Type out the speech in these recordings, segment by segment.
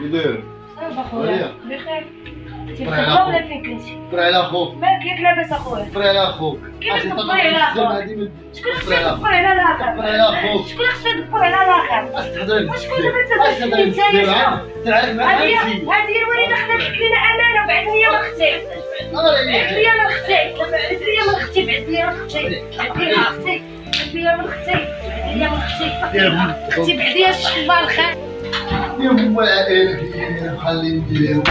كيداير؟ صافا خويا بخير. انت فري في على الخدمة ولا خوك. فين كنتي؟ فري على خوك. مالك ياك لاباس اخويا؟ فري على خوك. كيفاش تدبر على اخوك؟ شكون خصو يدبر على الاخر؟ فري على خوك. شكون خصو يدبر على الاخر؟ اش تهضر؟ وشكون دابا تهضر نتايا؟ تعرف مع هادي نفسي. هادي الوالده خدات لك لينا امانه وبعد ليا من اختي. بعد ليا من اختي. بعد ليا من اختي. بعد ليا من اختي. بعد ليا من اختي. بعد ليا من اختي. بعد ليا من اختي. اختي بعديها الشبار خير. يا هو عائلة خليني ندير.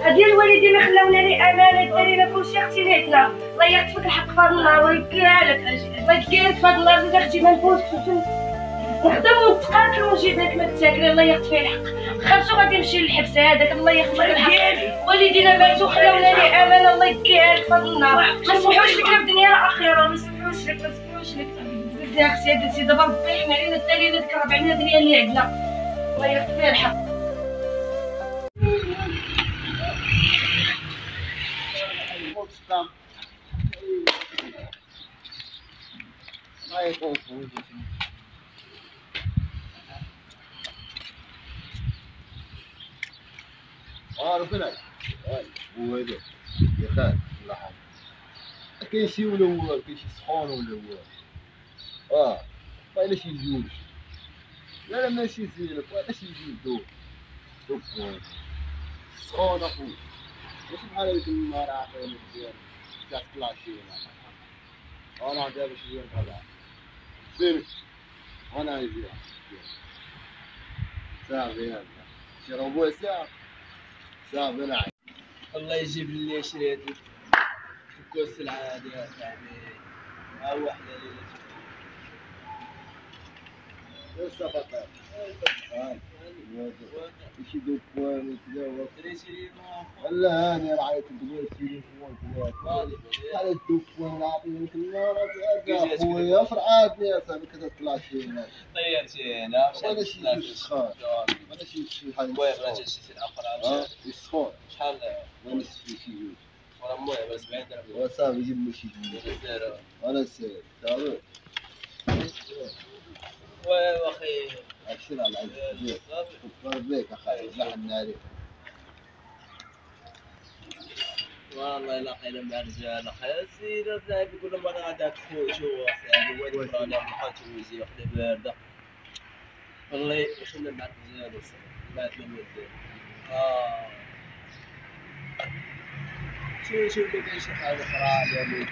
هادي الوالدين خلاونا لي امانه دارينا كلشي اختي نيتنا. الله يعطيك الحق في هذا النهار الله يكيها لك. الله يكيها لك في هذا النهار زيد اختي ما نفوتش نخدم ونتقاتل ونجيب لك ما تاكلي. الله يعطي فيه الحق. خرجوا غادي نمشي للحبس هذاك. الله ياخذ لك الحق. والدينا ماتوا خلاونا لي امانه. الله يكيها لك في هذا النهار. ما نسمحوش لك لا في دنيا لا اخره. ما نسمحوش لك. ما نسمحوش لك. بزاف يا اختي درتي دابا ربي يحمي علينا التالينا ديك 4 دريال اللي عندنا. الله يعطي فيه الحق. ربنا هو هذا يا خال الله يحفظك. كاين شي ولا هو كاين شي سخون ولا هو ما الا شي جوج. لا ماشي زينك ولا شي جوج دوك سخون اخويا. ماشي بحال هذيك النهار عاقل مزيان تاع كلاشي انا دابا شي زين طلع زينك انا نجي صافي هذا شي ربع ساعه صافي انا الله يجيب لي شريت الكوس العادي يا صاحبي. ها واحدة يا صافي شي دوك وين كذا لا انا رايت تقول شي فوق كذا هذا الدوك وين عاطينك النار يا خويا فرعاتني يا صاحبي كذا طلع شي هنا طيرتينا ولا شي سخان ولا شي حاجه المهم راه شي الاخر سخون شحال ولا شي جوج ورا المهم 70 درهم وصافي جيب لي شي جوج انا سير صافي واخي ابشر على العزيز كبر بيك اخي لحنا عليك والله الا قيل مع الرجال اخي السيد صاحبي يقول لهم انا غادي خويا شو صاحبي وين رانا بقى تويزي وحده بارده والله وصلنا مع الرجال بعد لما ندير شو بغيت شي حاجه اخرى يعني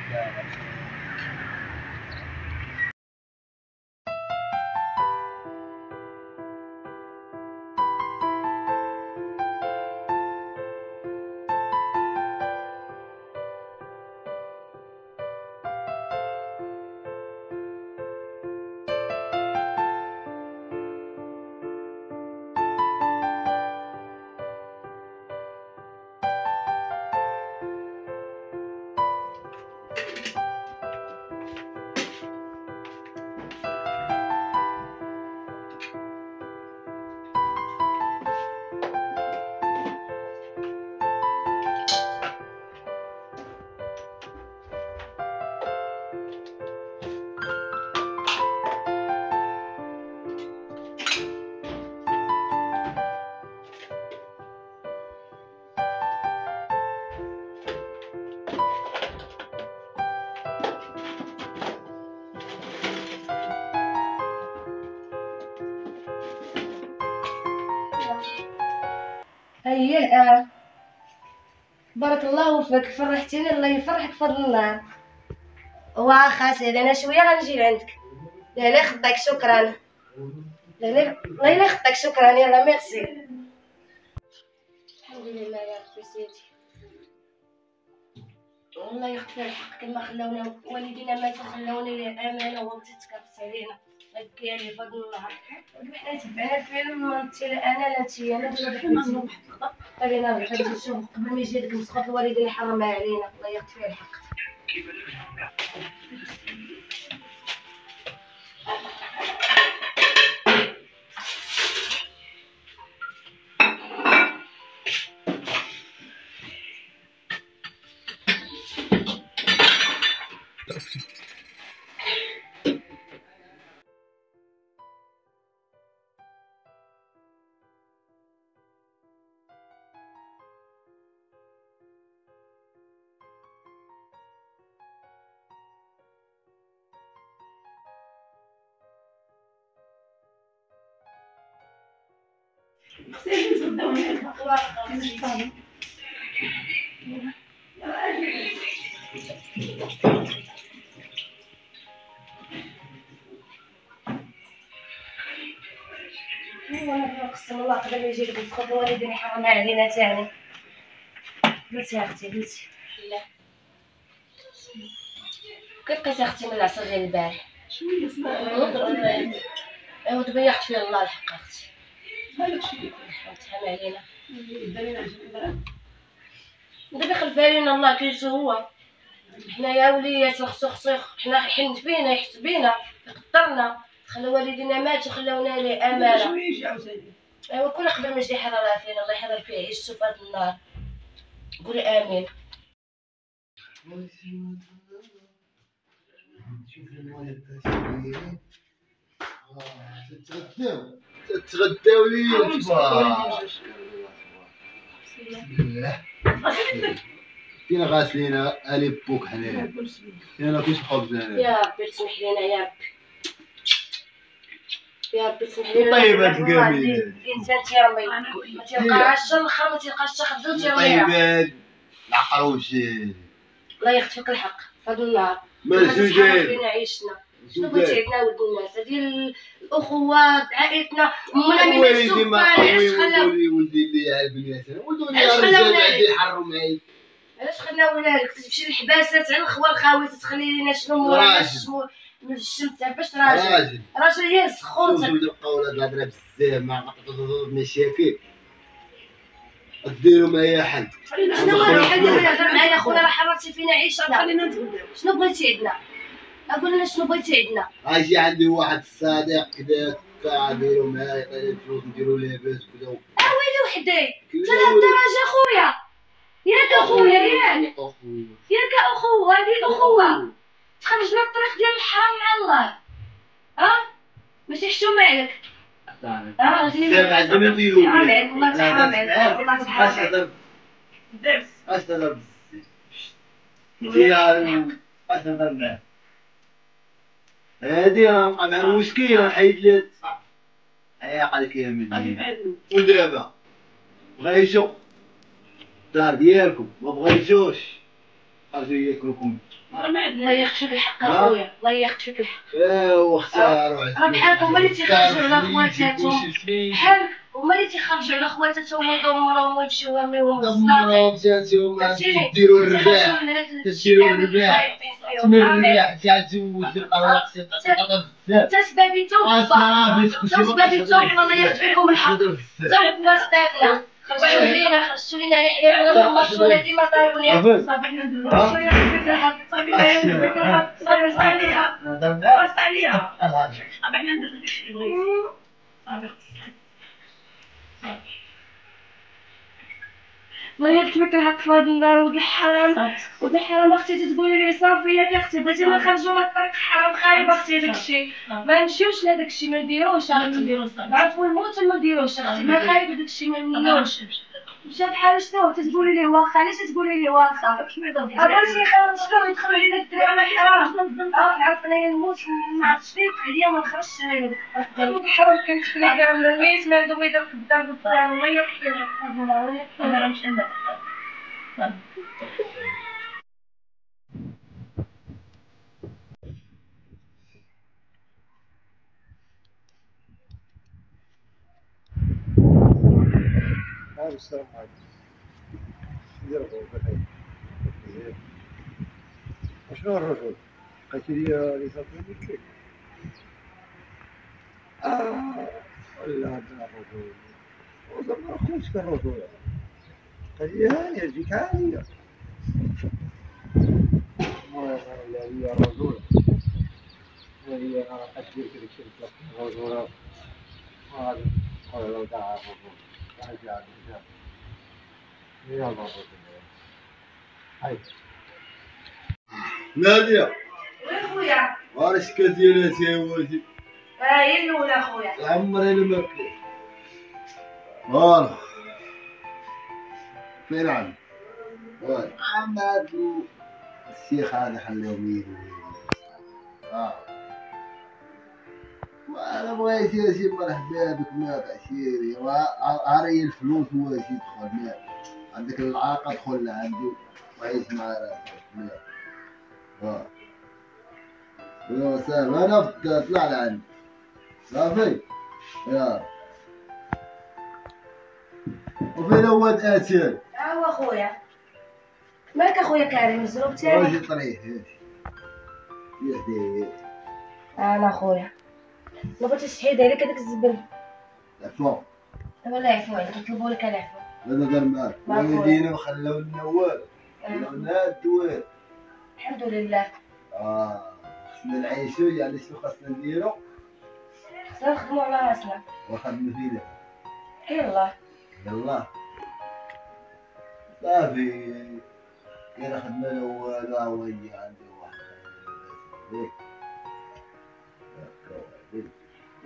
اييه بارك الله فيك فرحتيني. الله يفرحك فضل الله. واخا سيدي انا شويه غنجي لعندك. لا يخطيك شكرا. الله يخطيك شكرا. يلا ميرسي. الحمد لله يا ربي سيدي. الله يغفر الحق كما خلاونا والدينا ماتوا خلاونا لي امانه وانت تكرفت علينا. هكا لي فضل الله. حنا تبعنا الفيلم انت انا لا انت انا دابا خلينا نشوف قبل ما يجي داك المسخط الوالدين يحرمها علينا. الله يغفر فيه الحق. وانا قسم الله قبل ما يجي البسكوت والديني حرام علينا تاني. قلتي يا اختي قلتي لا كيف لقيت اختي من العصر ديال البارح؟ شويه سمعت ايوا تبيخت فيه الله الحق اختي. هذاك الشيء تحام علينا دابا خلف علينا الله كيجي هو. حنايا وليات خصو حنا يحن فينا يحس بينا يقدرنا. خلى والدينا ماتوا خلاونا ليه امانه. ايوا كل قبل ما يجي يحررها فينا الله يحرر فيه عيشتو في هاد النار. قولي امين. شوف المويه تتغداو لي تبارك الله. فينا غاسلينا الي بوك حنايا فينا ناكلش الخبز هنايا. يا ربي تسمح لينا يا ربي يا ربي تسمح لينا. طيبات الكاملين الانسان تيرمي ما تيلقاش الخا ما تيلقاش حتى خبزه وتيرميها. طيبات العقروشين الله يخطفك الحق في هاد النهار. مسجون فينا عيشنا شنو بغيتي عندنا ولد الناس هادي الاخوات عائلتنا امنا من وليدي ما قوي السكر. ولدي اللي يعرف الناس ولدوني يا رجال عندي يحروا معايا. علاش خلاونا لك تمشي للحباسات على الخوال الخاوي تتخلي لينا شنو مورانا من الشمس باش راجل هي سخون. شوفوا تبقاو ولاد الهضره بزاف مع مشاكل ديروا معايا حل. شنو هو الحل دابا يهضر معايا خويا راه حررتي فينا عيشنا. خلينا نتغداو. شنو بغيتي عندنا؟ اقول لنا شنو بغيتي عندنا؟ اجي عندي واحد الصديق كذا كاديروا معايا يعطيني الفلوس نديروا لاباس كذا. ويلي وحدي انت لهالدرجه خويا ياك اخويا ياك اخوه هذه الاخوه تخرج من الطريق ديال الحرام مع الله. ماشي حشومه عليك. دابا عندنا ديروا الله تحرم عليك الله تحرم عليك. اش تهضر بزاف اش تهضر معاه هادي راه وقع معنا مشكل نحيد ليه عياق عليك يا مني. ودابا بغيتو الدار ديالكم ما بغيتوش خرجوا ياكلوكم. الله يخشك الحق اخويا الله يخشك الحق. ايوا اختار راه بحالك هما اللي تيخرجوا على خواتاتهم بحال هما اللي تيخرجوا على خواتاتهم ويدمروهم ويمشيو يرميوهم في ديروا الرباح تسيروا الرباح من الرباح تعزوز القهوة تسبابي توفى الله يخفيكم الحق. صاحب الناس تاكله خرجتوا لينا يحيى المرسولة ديما طايبين الله يكفيك الحق في هاد النار ولد الحرام اختي تقولي لي صافي ياك اختي بغيتي نخرجوا من الطريق الحرام خايب اختي داكشي ما نمشيوش لهداكشي ما نديروش نعرفوا الموت ما نديروش اختي ما خايب داكشي ما نديروش. مشى بحال شنو تتقولي لي واخا علاش تقولي لي واخا عرفتي شنو يدخلوا علينا الدراري من الحرام نعرف انايا نموت ما عرفتش ليك عليا ما نخرجش الحرام كنتخلي كاع من الميت ما عنده ما يدير في الدار بالطيران الله يكفيك انا مش عندك. السلام عليكم. ندير بخير. شنو الرجل؟ لقيتي لي رسالة كيف؟ ولا هذا الرجل وزعما خوتك الرجل هذه هانية تجيك عالية. هي الرجل وهي أشبه كذا شركة الرجل وهذا لو دعا الرجل هاي يا الله هاي نادية وين خويا؟ واش كدير يا ولدي؟ هي الاولى خويا عمري ما ماكل فوالا فين عندك؟ عمادو الشيخ هذا خليهم يجوا انا بغيت يا شي مرحبا بك ما عشيري عاري الفلوس هو شي دخل ما عندك العاقه دخل لعندي وعيش مع راسك ما يا سلام انا طلع لعندي صافي يا وفين هو اتاتي ها هو خويا مالك اخويا كريم الزروب تاعي واجي طريح يهدي انا خويا ما بغيتش تحيد عليك هذاك الزبل العفو ولا عفوا عليك نطلبوا لك العفو هذا دار معاك والدينا وخلاو لنا والو خلاو لنا الدوار الحمد لله خصنا نعيشو يعني شنو خصنا نديرو خصنا نخدموا على راسنا وخدمنا فينا يلا يلا صافي كان خدنا له والو هو يجي عنده واحد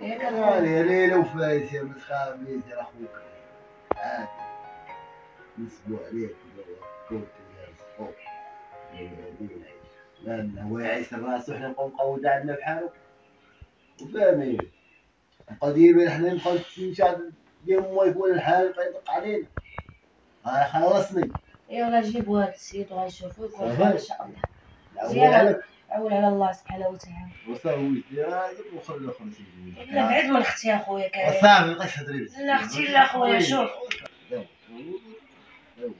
ياك يا ليلة وفايت يا متخافيش راه خوك عادي نسبو عليك كنت يا صحوك لأن هو يعيش راسو حنا نبقاو مقودة عندنا بحالو وفاهمين نبقاو ديما حنا نبقاو نمشيو ديال ما يكون الحال بقى يدق علينا خلصني يلا جيبوا هذا السيد وغنشوفو يكون صافي. خير ان شاء الله عول زيادة. عليك عول على الله سبحانه وتعالى وصاوي راسك وخلي الاخر يجي لا بعد من اختي اخويا كريم وصافي مابقاش تهضري لا اختي لا خويا شوف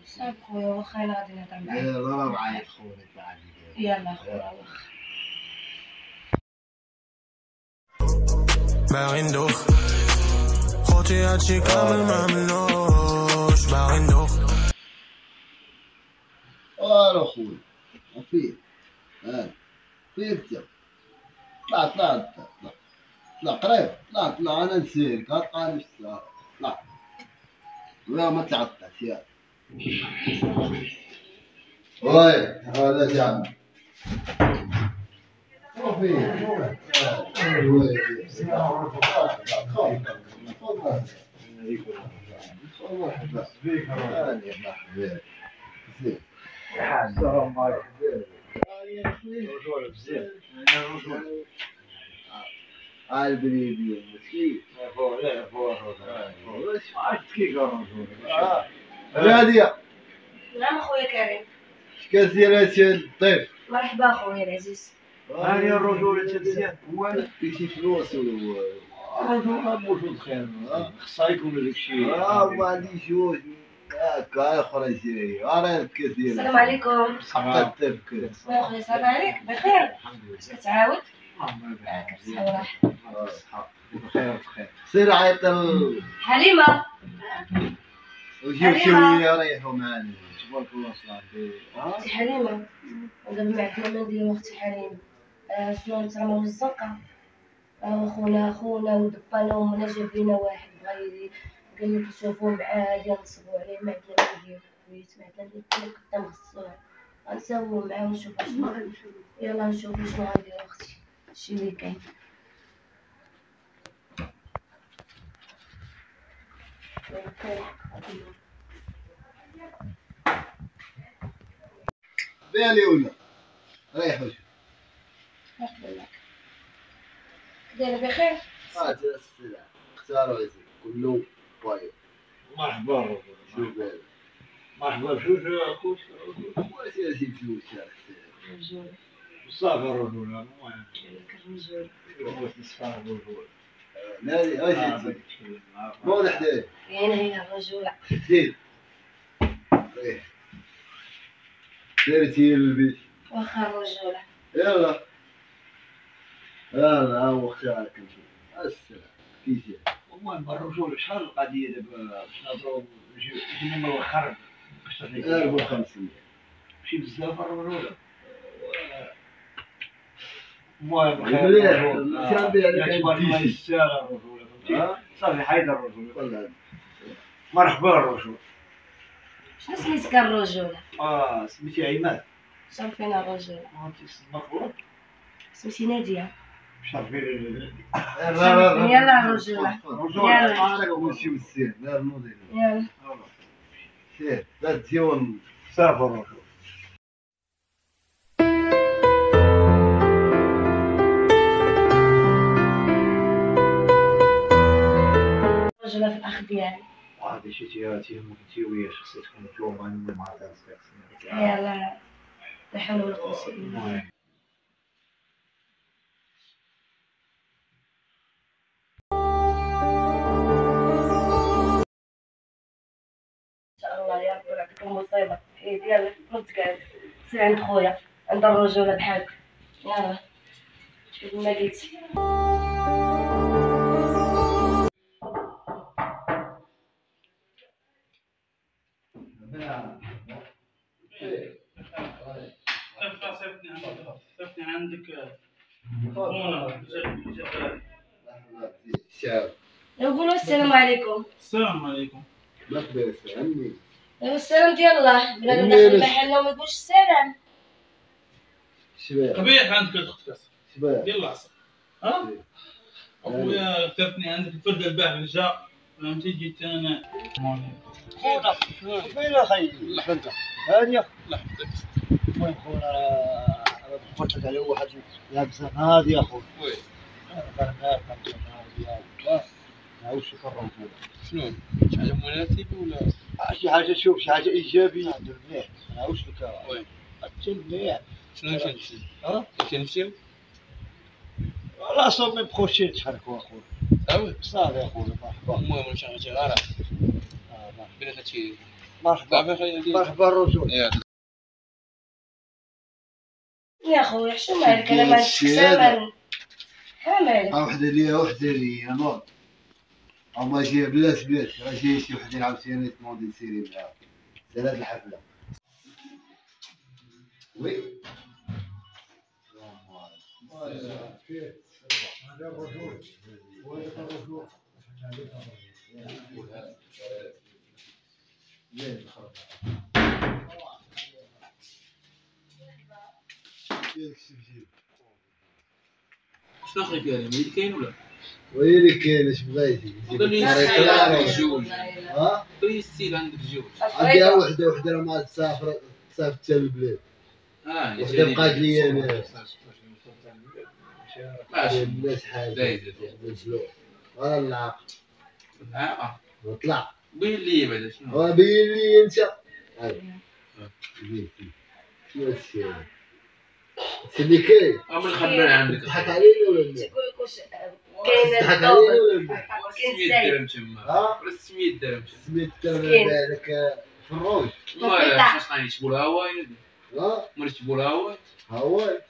صافي خويا واخا انا غادي نهضر معاك يلا راه معايا خويا تعالي يلا خويا واخا برندوخ خوتي هادشي كامل مملوش برندوخ الو خويا فين فين انت طلع قريب طلع انا نسيرك غتلقاني في الساعة طلع لا ما تعطلش يا وي هذا جا البريبي مسكين رادية نعم اخويا كريم شكاسير هادشي الضيف مرحبا اخويا العزيز هاني الرجولة مزيان وين كاين فلوس ولا الرجولة موجود خير خصها يكون هذاك الشيء ما عنديش جوج هكا اخرى جاي راه كثير السلام عليكم حقا تبكي خويا خويا صافي عليك بخير الحمد لله اش كتعاود اللهم بارك كتصحى وراح بخير بخير سير عيط حليمه وجيب شويه ريحوا معنا تبارك الله صاحبي اختي حليمه دابا ما عندنا ما نديرو اختي حليمه شنو نترموا للزنقه خونا ودبانا ومنا جاب لينا واحد بغا قال لي كنشوفوه معاه ديال نصبوا عليه ما عندنا ما نديرو كويس ما عندنا نديرو قدام غسوه غنساويو معاه ونشوفو شنو يلا نشوفو شنو غنديرو اختي هادشي اللي كاين بالي ولا ريحوا مرحبا لك داير بخير هات السلعه اختاروا يزيد كله طيب مرحبا الرجولة شوف هذا مرحبا بشوش اخوش واش يجيب فلوس رجولة صافي الرجولة المهم الرجولة شوف نصفى الرجولة نادي اجي مو حدايا يعني هي الرجولة زيد درتي البيت واخا الرجولة يلا يلا هو اختارك السلام كيجي المهم الرجولة شحال القضية دابا باش نهضرو جينا موخر باش تعطيك 1500 ماشي بزاف الرجولة المهم مليح. الرجولة شحال بها لك يعتبر الله عندي يستاهل الرجولة فهمتي صافي حيد الرجولة والله مرحبا الرجولة شنو سميتك الرجولة؟ سميتي عماد شرفينا الرجولة انت مخلوق سميتي نادية شرفي يلا الرجولة يلا انا كلشي مسير لا الموديل يلا سير لا تجيون صافي الرجولة ديالي. هذا شي تي ويا خصك تكون توما مع راسك. يلا لا حول ولا قوة إلا بالله. إن شاء الله يا ربي يعطيك المصيبة. هي ديالك رد قاعد سير عند خويا عند الرجولة بحالك. يلا شوف ما قلتي. صيفطني عندك الشعب. نقولوا السلام عليكم. السلام عليكم. لاباس عمي. السلام ديال الله. بنادم داخل محلنا وما يقولش السلام. شباب. قبيح عندك اختك. شباب. ديال العصر. ها؟ اخويا كتبتني عندك الفرد الباع اللي جا فهمتي جيت انا. خونا فين اخي الفنكه هانيه؟ لا حدك. المهم خونا انا قلت لك على واحد لابسه هادي يا خويا. وي. انا كنت هادي نعاودش نكرر شنو؟ شي حاجه مناسبه ولا؟ شي حاجه شوف شي حاجه ايجابيه ندير مليح ما نعاودش لك. وي. حتى مليح. شنو تمشي؟ ها؟ تمشيو؟ لا سومي بروشين تحركوا اخويا. صافي. صافي اخويا مرحبا. المهم شي حاجه غير بين هادشي. مرحبا. صافي خلينا مرحبا الرجل. يا خويا شنو مالك؟ انا ما عندكش سامان. ها مالك؟ وحده ليا وحده ليا نوض. هما جاي بلاش راه جاي شي وحدين عاوتاني تموندي سيري معاهم. سالات الحفله. وي. هذا الرجل وهذا الرجل شنو اخي كريم؟ اللي كاين ولا؟ ويلي كاين اش بغيتي؟ قول لي جوج. ها؟ قول لي السيد عندك جوج. عندها وحده راه ما تسافر حتى البلاد. وحده بقات لي انا. ماشي. الناس حاجه. زايد. شنو؟ راه العاق. وطلع. بين لي بعدا شنو؟ بين لي انت. شنو هادشي هذا؟ هادشي اللي كاين. من الخبر عندك. تضحك علينا ولا لا؟ تقول لك واش كاين تضحك علينا ولا لا؟ كاين 600 زايد. درهم تما. ها؟ ولا 600 درهم تما. 600 درهم بالك في الروج. ما شنو يجيبوا لها هواي. ها؟ ما يجيبوا لها هواي. ها هو.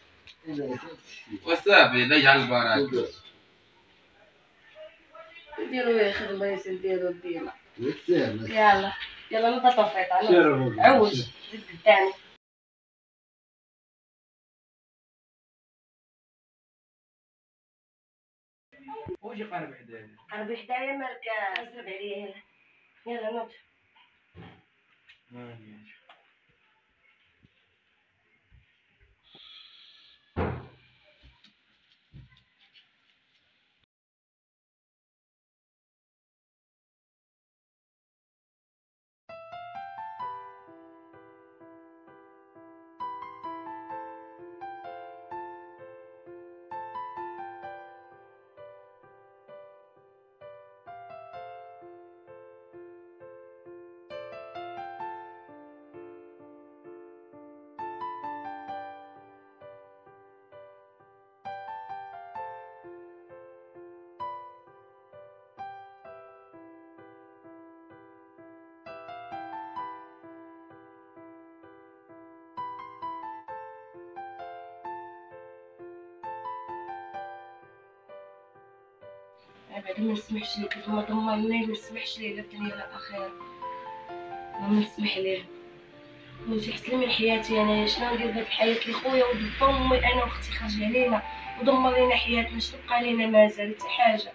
وصافي لا يجعل البركه. نديرو يا خدمة ياسين نديرو ديما. يتساهل. يلا نبطل فيطا. عوج زيد الثاني. وجي قرب حدايا. قربي حدايا مالك زرب عليا. يلا نوض. بعدا ما نسمحش ليه كيف ما ضمني ما نسمحش ليه قالت لي لا اخيرا ما نسمح ليه. بغيتي تحسن من حياتي انا شنو ندير بهاد الحياه اللي خويا ولد امي انا واختي خرج علينا ودمر لينا حياتنا. شنو بقى لينا مازال حتى حاجه.